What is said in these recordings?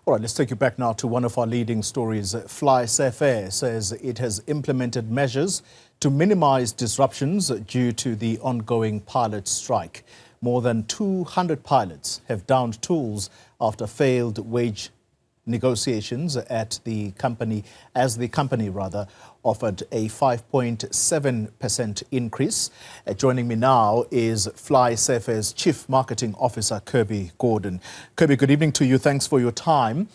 All right, let's take you back now to one of our leading stories. FlySafair says it has implemented measures to minimize disruptions due to the ongoing pilot strike. More than 200 pilots have downed tools after failed wage negotiations at the company, offered a 5.7% increase. Joining me now is FlySafair's Chief Marketing Officer, Kirby Gordon. Kirby, good evening to you. Thanks for your time.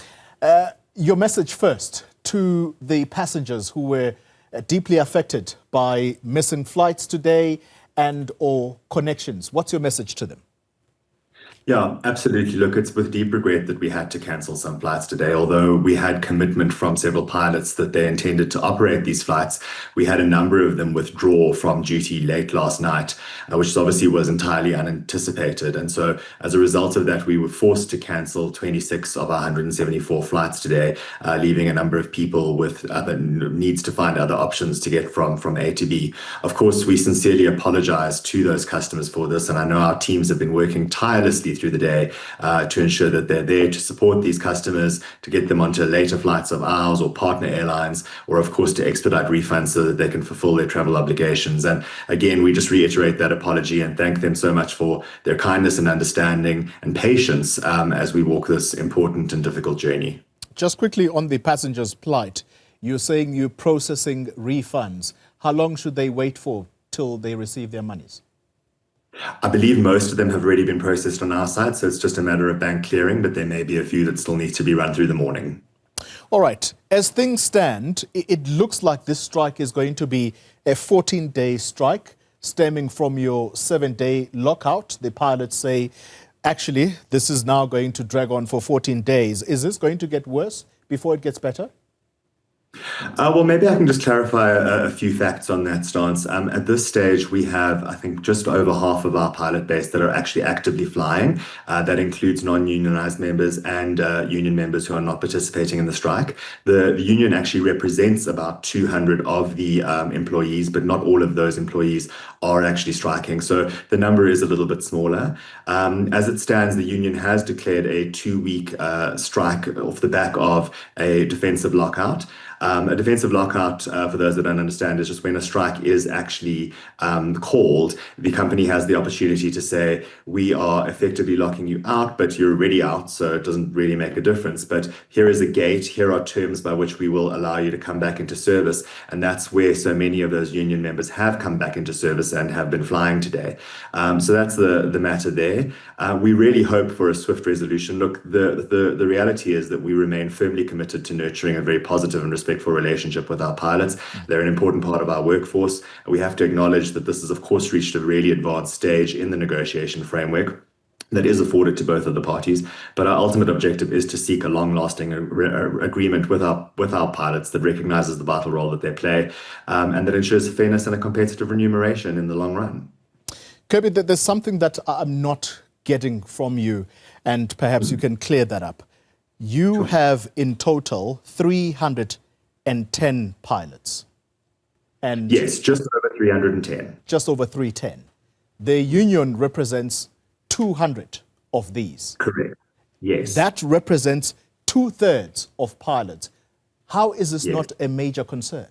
Your message first to the passengers who were deeply affected by missing flights today and or connections. What's your message to them? Yeah, absolutely. Look, it's with deep regret that we had to cancel some flights today. Although we had commitment from several pilots that they intended to operate these flights, we had a number of them withdraw from duty late last night, which obviously was entirely unanticipated. And so as a result of that, we were forced to cancel 26 of our 174 flights today, leaving a number of people with other needs to find other options to get from A to B. Of course, we sincerely apologize to those customers for this. And I know our teams have been working tirelessly through the day to ensure that they're there to support these customers, to get them onto later flights of ours or partner airlines, or of course to expedite refunds so that they can fulfill their travel obligations. And again, we just reiterate that apology and thank them so much for their kindness and understanding and patience as we walk this important and difficult journey. Just quickly on the passengers' plight, you're saying you're processing refunds. How long should they wait for till they receive their monies? I believe most of them have already been processed on our side, so it's just a matter of bank clearing, but there may be a few that still need to be run through the morning. All right. As things stand, it looks like this strike is going to be a 14-day strike stemming from your 7-day lockout. The pilots say, actually, this is now going to drag on for 14 days. Is this going to get worse before it gets better? Well, maybe I can just clarify a few facts on that stance. At this stage, we have, I think, just over half of our pilot base that are actually actively flying. That includes non-unionized members and union members who are not participating in the strike. The union actually represents about 200 of the employees, but not all of those employees are actually striking. So the number is a little bit smaller. As it stands, the union has declared a 2-week strike off the back of a defensive lockout. A defensive lockout, for those that don't understand, is just when a strike is actually called, the company has the opportunity to say, we are effectively locking you out, but you're already out, so it doesn't really make a difference. But here is a gate, here are terms by which we will allow you to come back into service. And that's where so many of those union members have come back into service and have been flying today. So that's the matter there. We really hope for a swift resolution. Look, the reality is that we remain firmly committed to nurturing a very positive and respectful relationship with our pilots. They're an important part of our workforce. We have to acknowledge that this has, of course, reached a really advanced stage in the negotiation framework that is afforded to both of the parties. But our ultimate objective is to seek a long-lasting agreement with our pilots that recognizes the vital role that they play and that ensures fairness and a competitive remuneration in the long run. Kirby, there's something that I'm not getting from you, and perhaps you can clear that up. You have in total 310 pilots. And yes, just over 310. Just over 310. The union represents 200 of these. Correct. Yes. That represents 2/3 of pilots. How is this not a major concern?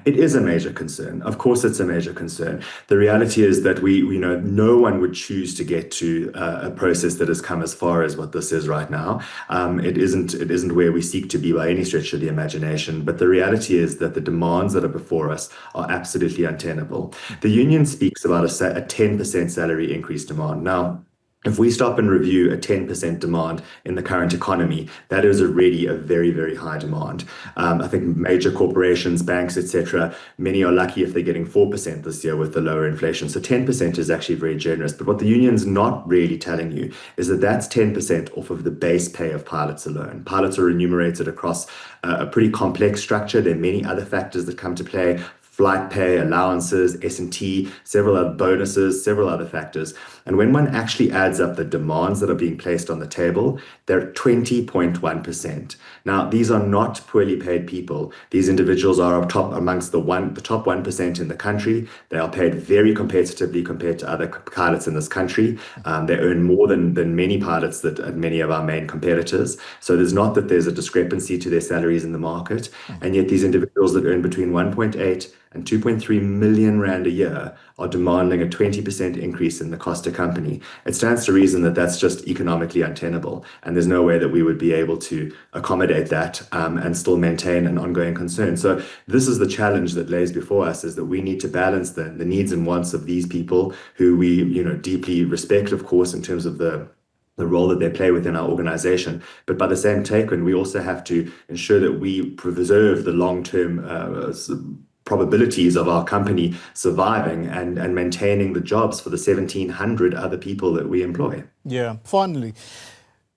It is a major concern. Of course, it's a major concern. The reality is that we know no one would choose to get to a process that has come as far as what this is right now. It isn't where we seek to be by any stretch of the imagination. But the reality is that the demands that are before us are absolutely untenable. The union speaks about a 10% salary increase demand. Now, if we stop and review a 10% demand in the current economy, that is already a very, very high demand. I think major corporations, banks, etc., many are lucky if they're getting 4% this year with the lower inflation. So 10% is actually very generous. But what the union's not really telling you is that that's 10% off of the base pay of pilots alone. Pilots are remunerated across a pretty complex structure. There are many other factors that come to play. flight pay, allowances, S&T, several other bonuses, several other factors. And when one actually adds up the demands that are being placed on the table, they're 20.1%. Now, these are not poorly paid people. These individuals are up top amongst the top 1% in the country. They are paid very competitively compared to other pilots in this country. They earn more than many pilots that many of our main competitors. So there's not that there's a discrepancy to their salaries in the market. And yet these individuals that earn between 1.8 and 2.3 million rand a year are demanding a 20% increase in the cost to company. It stands to reason that that's just economically untenable, and there's no way that we would be able to accommodate that and still maintain an ongoing concern. So this is the challenge that lays before us, is that we need to balance the needs and wants of these people who we deeply respect, of course, in terms of the role that they play within our organization. But by the same token, we also have to ensure that we preserve the long-term probabilities of our company surviving and maintaining the jobs for the 1,700 other people that we employ. Yeah. Finally,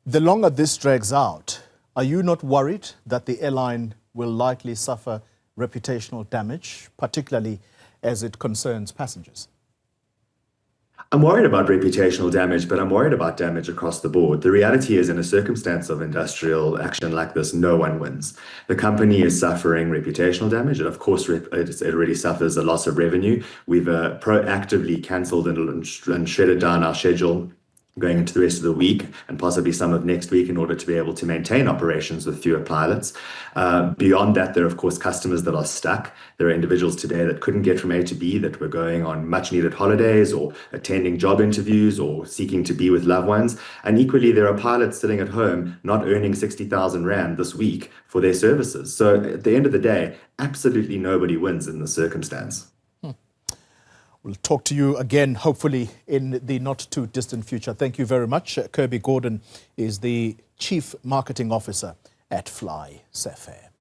the longer this drags out, are you not worried that the airline will likely suffer reputational damage, particularly as it concerns passengers? I'm worried about reputational damage, but I'm worried about damage across the board. The reality is, in a circumstance of industrial action like this, no one wins. The company is suffering reputational damage, and of course, it already suffers a loss of revenue. We've proactively cancelled and shredded down our schedule going into the rest of the week and possibly some of next week in order to be able to maintain operations with fewer pilots. Beyond that, there are, of course, customers that are stuck. There are individuals today that couldn't get from A to B, that were going on much needed holidays or attending job interviews or seeking to be with loved ones. And equally, there are pilots sitting at home not earning 60,000 Rand this week for their services. So at the end of the day, absolutely nobody wins in this circumstance. We'll talk to you again, hopefully, in the not-too-distant future. Thank you very much. Kirby Gordon is the Chief Marketing Officer at FlySafair.